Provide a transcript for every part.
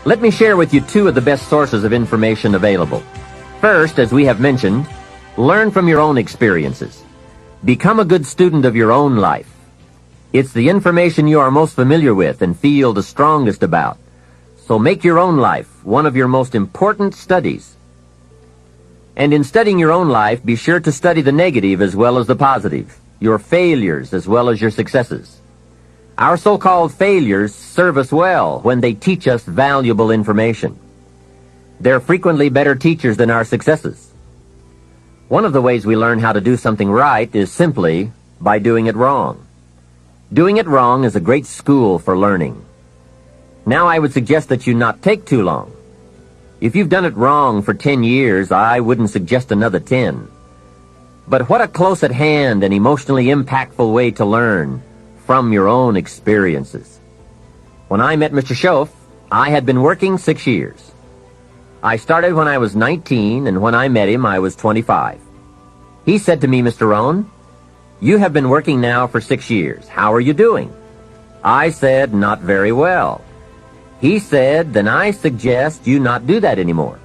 Let me share with you two of the best sources of information available. First, as we have mentioned, learn from your own experiences. Become a good student of your own life. It's the information you are most familiar with and feel the strongest about. So make your own life one of your most important studies. And in studying your own life, be sure to study the negative as well as the positive, your failures as well as your successes. Our so-called failures serve us well when they teach us valuable information. They're frequently better teachers than our successes. One of the ways we learn how to do something right is simply by doing it wrong. Doing it wrong is a great school for learning. Now I would suggest that you not take too long. If you've done it wrong for 10 years, I wouldn't suggest another 10. But what a close at hand and emotionally impactful way to learn from your own experiences. When I met Mr. Schoaf, I had been working 6 years. I started when I was 19, and when I met him, I was 25. He said to me, "Mr. Rohn, you have been working now for 6 years. How are you doing?" I said, "Not very well." He said, "Then I suggest you not do that anymore."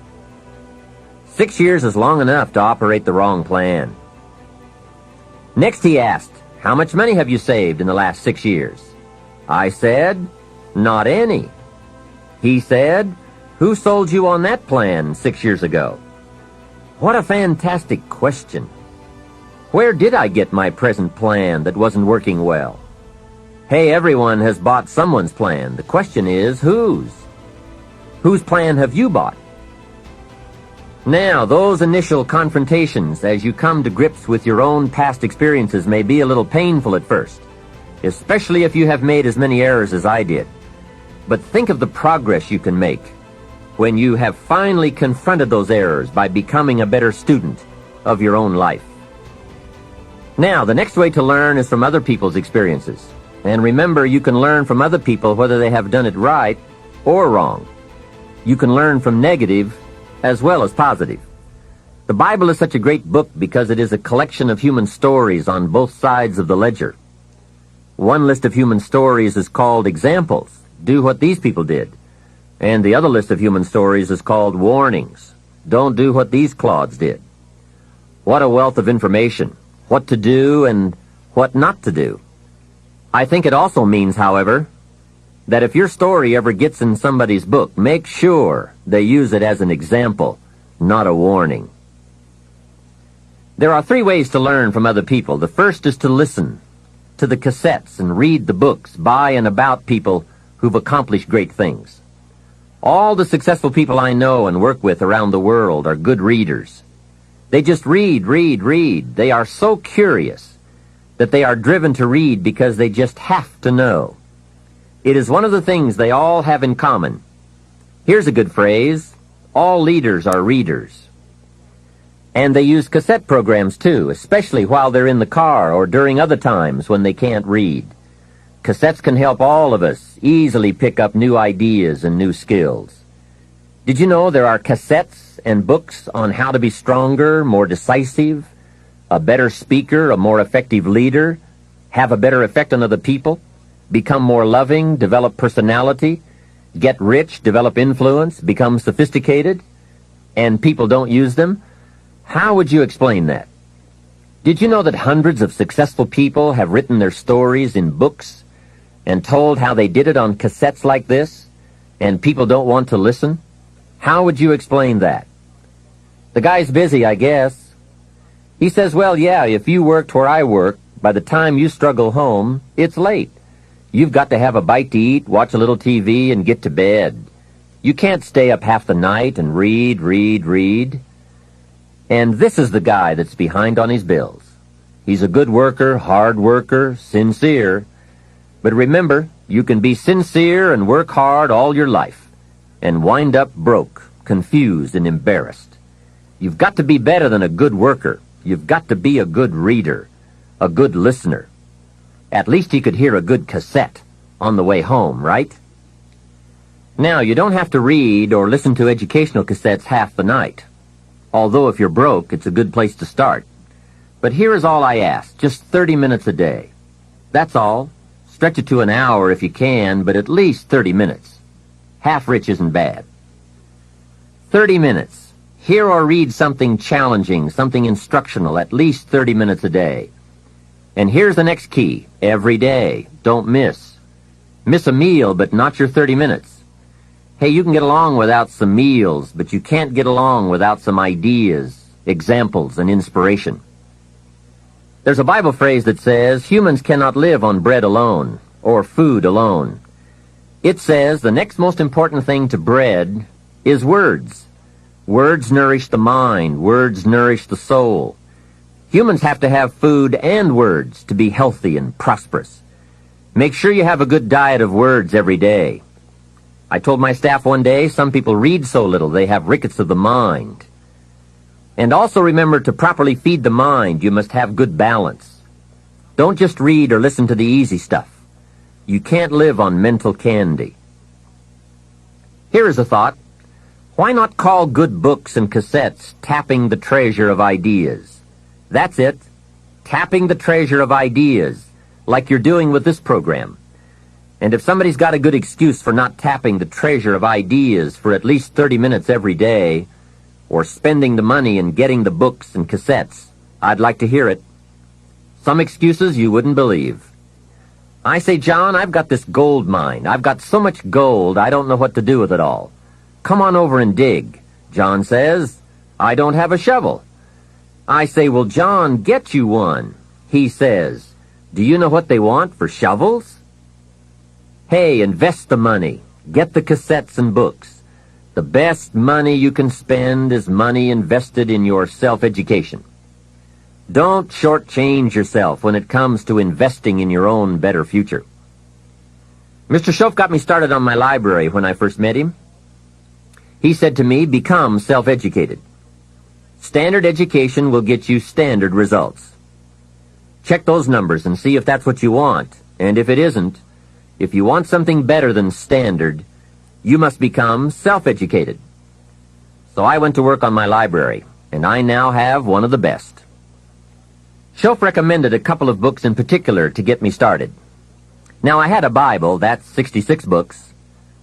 6 years is long enough to operate the wrong plan. Next he asked, "How much money have you saved in the last 6 years?" I said, "Not any." He said, "Who sold you on that plan 6 years ago?" What a fantastic question. Where did I get my present plan that wasn't working well? Hey, everyone has bought someone's plan. The question is, whose? Whose plan have you bought? Now, those initial confrontations as you come to grips with your own past experiences may be a little painful at first, especially if you have made as many errors as I did. But think of the progress you can make when you have finally confronted those errors by becoming a better student of your own life. Now, the next way to learn is from other people's experiences. And remember, you can learn from other people whether they have done it right or wrong. You can learn from negative as well as positive. The Bible is such a great book because it is a collection of human stories on both sides of the ledger. One list of human stories is called examples. Do what these people did. And the other list of human stories is called warnings. Don't do what these clods did. What a wealth of information. What to do and what not to do. I think it also means, however, that if your story ever gets in somebody's book, make sure they use it as an example, not a warning. There are 3 ways to learn from other people. The first is to listen to the cassettes and read the books by and about people who've accomplished great things. All the successful people I know and work with around the world are good readers. They just read. They are so curious that they are driven to read because they just have to know. It is one of the things they all have in common. Here's a good phrase: all leaders are readers. And they use cassette programs too, especially while they're in the car or during other times when they can't read. Cassettes can help all of us easily pick up new ideas and new skills. Did you know there are cassettes and books on how to be stronger, more decisive, a better speaker, a more effective leader, have a better effect on other people, become more loving, develop personality, get rich, develop influence, become sophisticated, and people don't use them? How would you explain that? Did you know that hundreds of successful people have written their stories in books and told how they did it on cassettes like this, and people don't want to listen? How would you explain that? The guy's busy, I guess. He says, well, yeah, if you worked where I work, by the time you struggle home, it's late. You've got to have a bite to eat, watch a little TV, and get to bed. You can't stay up half the night and read. And this is the guy that's behind on his bills. He's a good worker, hard worker, sincere. But remember, you can be sincere and work hard all your life and wind up broke, confused, and embarrassed. You've got to be better than a good worker. You've got to be a good reader, a good listener. At least he could hear a good cassette on the way home, right? Now, you don't have to read or listen to educational cassettes half the night. Although if you're broke, it's a good place to start. But here is all I ask, just 30 minutes a day. That's all. Stretch it to an hour if you can, but at least 30 minutes. Half rich isn't bad. 30 minutes. Hear or read something challenging, something instructional, at least 30 minutes a day. And here's the next key. Every day. Don't miss. Miss a meal, but not your 30 minutes. Hey, you can get along without some meals, but you can't get along without some ideas, examples, and inspiration. There's a Bible phrase that says, humans cannot live on bread alone, or food alone. It says the next most important thing to bread is words. Words nourish the mind. Words nourish the soul. Humans have to have food and words to be healthy and prosperous. Make sure you have a good diet of words every day. I told my staff one day, some people read so little they have rickets of the mind. And also remember to properly feed the mind, you must have good balance. Don't just read or listen to the easy stuff. You can't live on mental candy. Here is a thought. Why not call good books and cassettes tapping the treasure of ideas? That's it. Tapping the treasure of ideas, like you're doing with this program. And if somebody's got a good excuse for not tapping the treasure of ideas for at least 30 minutes every day, or spending the money and getting the books and cassettes, I'd like to hear it. Some excuses you wouldn't believe. I say, John, I've got this gold mine. I've got so much gold, I don't know what to do with it all. Come on over and dig. John says, I don't have a shovel. I say, well, John, get you one. He says, do you know what they want for shovels? Hey, invest the money. Get the cassettes and books. The best money you can spend is money invested in your self-education. Don't shortchange yourself when it comes to investing in your own better future. Mr. Schoaf got me started on my library when I first met him. He said to me, become self-educated. Standard education will get you standard results. Check those numbers and see if that's what you want. And if it isn't, if you want something better than standard, you must become self-educated. So I went to work on my library, and I now have one of the best. Schoaf recommended a couple of books in particular to get me started. Now, I had a Bible, that's 66 books,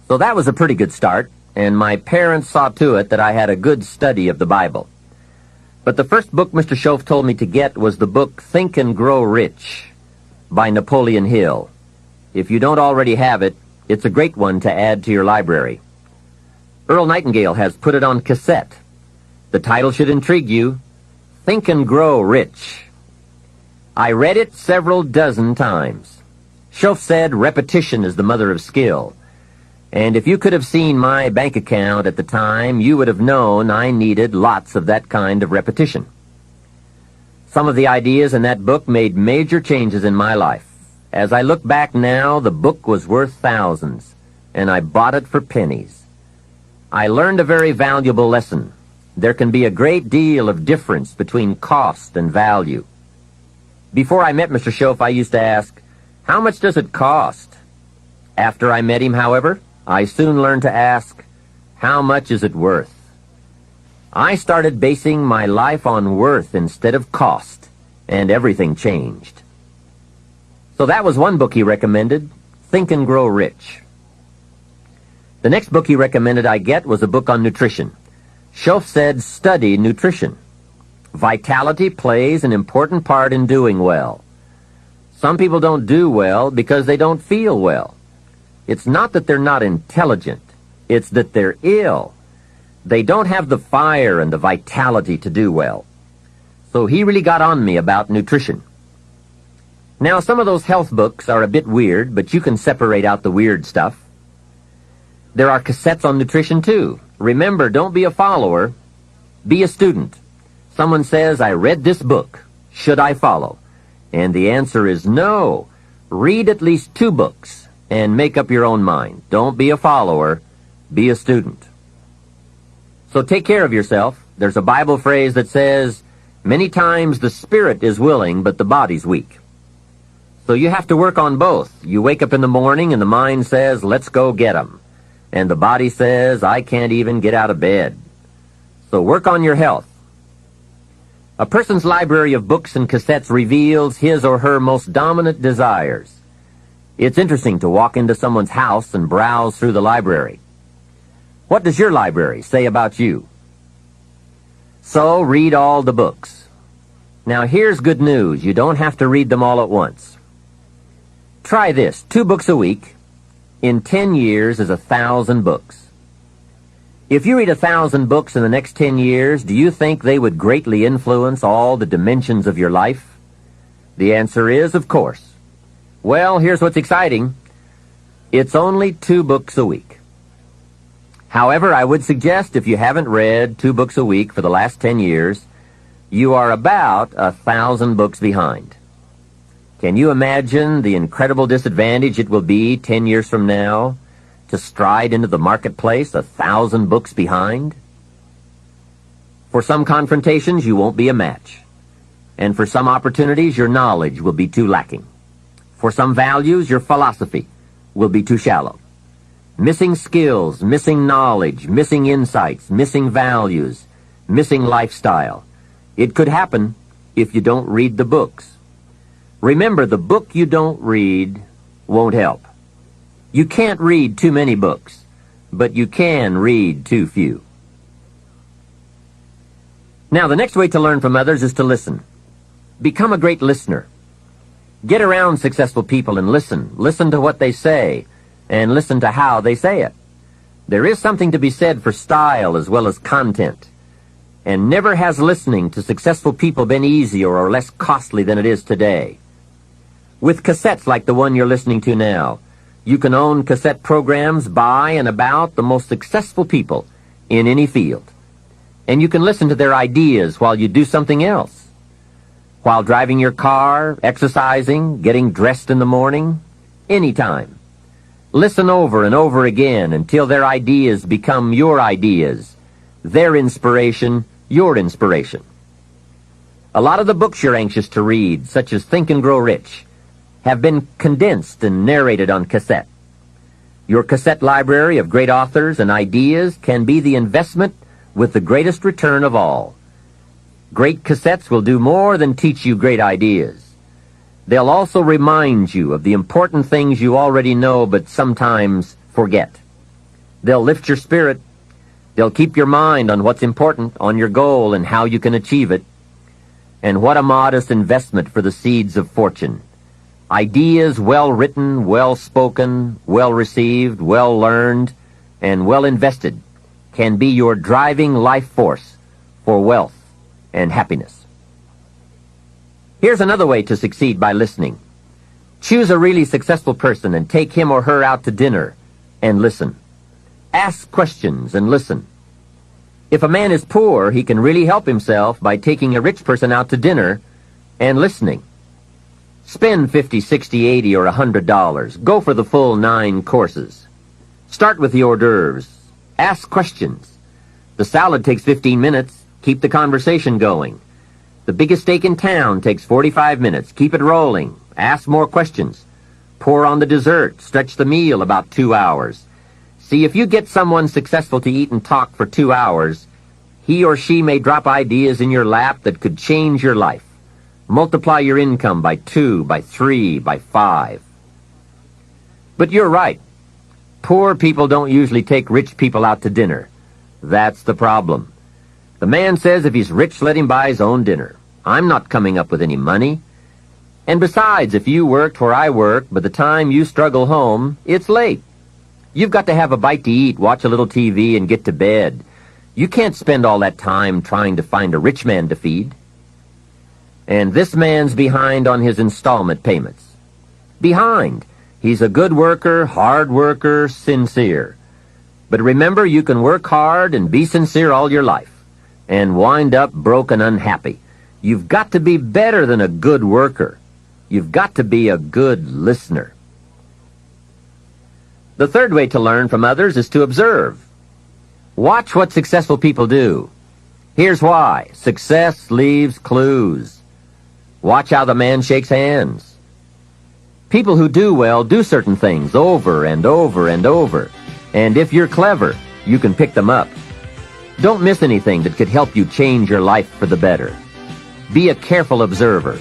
so that was a pretty good start, and my parents saw to it that I had a good study of the Bible. But the first book Mr. Schoaf told me to get was the book Think and Grow Rich by Napoleon Hill. If you don't already have it, it's a great one to add to your library. Earl Nightingale has put it on cassette. The title should intrigue you. Think and Grow Rich. I read it several dozen times. Schoaf said repetition is the mother of skill. And if you could have seen my bank account at the time, you would have known I needed lots of that kind of repetition. Some of the ideas in that book made major changes in my life. As I look back now, the book was worth thousands, and I bought it for pennies. I learned a very valuable lesson. There can be a great deal of difference between cost and value. Before I met Mr. Schoaf, I used to ask, how much does it cost? After I met him, however, I soon learned to ask, how much is it worth? I started basing my life on worth instead of cost, and everything changed. So that was one book he recommended, Think and Grow Rich. The next book he recommended I get was a book on nutrition. Schoaf said, study nutrition. Vitality plays an important part in doing well. Some people don't do well because they don't feel well. It's not that they're not intelligent. It's that they're ill. They don't have the fire and the vitality to do well. So he really got on me about nutrition. Now, some of those health books are a bit weird, but you can separate out the weird stuff. There are cassettes on nutrition, too. Remember, don't be a follower. Be a student. Someone says, I read this book. Should I follow? And the answer is no. Read at least 2 books and make up your own mind. Don't be a follower. Be a student. So take care of yourself. There's a Bible phrase that says, many times the spirit is willing, but the body's weak. So you have to work on both. You wake up in the morning and the mind says, let's go get 'em. And the body says, I can't even get out of bed. So work on your health. A person's library of books and cassettes reveals his or her most dominant desires. It's interesting to walk into someone's house and browse through the library. What does your library say about you? So read all the books. Now here's good news. You don't have to read them all at once. Try this. 2 books a week. In 10 years is 1,000 books. If you read 1,000 books in the next 10 years, do you think they would greatly influence all the dimensions of your life? The answer is, of course. Well, here's what's exciting. It's only 2 books a week. However, I would suggest if you haven't read 2 books a week for the last 10 years, you are about 1,000 books behind. Can you imagine the incredible disadvantage it will be 10 years from now to stride into the marketplace 1,000 books behind? For some confrontations, you won't be a match. And for some opportunities, your knowledge will be too lacking. For some values, your philosophy will be too shallow. Missing skills, missing knowledge, missing insights, missing values, missing lifestyle. It could happen if you don't read the books. Remember, the book you don't read won't help. You can't read too many books, but you can read too few. Now, the next way to learn from others is to listen. Become a great listener. Get around successful people and listen. Listen to what they say, and listen to how they say it. There is something to be said for style as well as content. And never has listening to successful people been easier or less costly than it is today. With cassettes like the one you're listening to now, you can own cassette programs by and about the most successful people in any field. And you can listen to their ideas while you do something else. While driving your car, exercising, getting dressed in the morning, anytime. Listen over and over again until their ideas become your ideas, their inspiration, your inspiration. A lot of the books you're anxious to read, such as Think and Grow Rich, have been condensed and narrated on cassette. Your cassette library of great authors and ideas can be the investment with the greatest return of all. Great cassettes will do more than teach you great ideas. They'll also remind you of the important things you already know but sometimes forget. They'll lift your spirit. They'll keep your mind on what's important, on your goal and how you can achieve it. And what a modest investment for the seeds of fortune. Ideas well written, well spoken, well received, well learned, and well invested can be your driving life force for wealth and happiness. Here's another way to succeed by listening. Choose a really successful person and take him or her out to dinner and listen. Ask questions and listen. If a man is poor, he can really help himself by taking a rich person out to dinner and listening. Spend $50, $60, $80, or $100. Go for the full 9 courses. Start with the hors d'oeuvres. Ask questions. The salad takes 15 minutes. Keep the conversation going. The biggest steak in town takes 45 minutes. Keep it rolling. Ask more questions. Pour on the dessert. Stretch the meal about 2 hours. See, if you get someone successful to eat and talk for 2 hours, he or she may drop ideas in your lap that could change your life. Multiply your income by 2, by 3, by 5. But you're right. Poor people don't usually take rich people out to dinner. That's the problem. The man says if he's rich, let him buy his own dinner. I'm not coming up with any money. And besides, if you worked where I work, by the time you struggle home, it's late. You've got to have a bite to eat, watch a little TV, and get to bed. You can't spend all that time trying to find a rich man to feed. And this man's behind on his installment payments. Behind. He's a good worker, hard worker, sincere. But remember, you can work hard and be sincere all your life and wind up broke and unhappy. You've got to be better than a good worker. You've got to be a good listener. The third way to learn from others is to observe. Watch what successful people do. Here's why. Success leaves clues. Watch how the man shakes hands. People who do well do certain things over and over and over. And if you're clever, you can pick them up. Don't miss anything that could help you change your life for the better. Be a careful observer.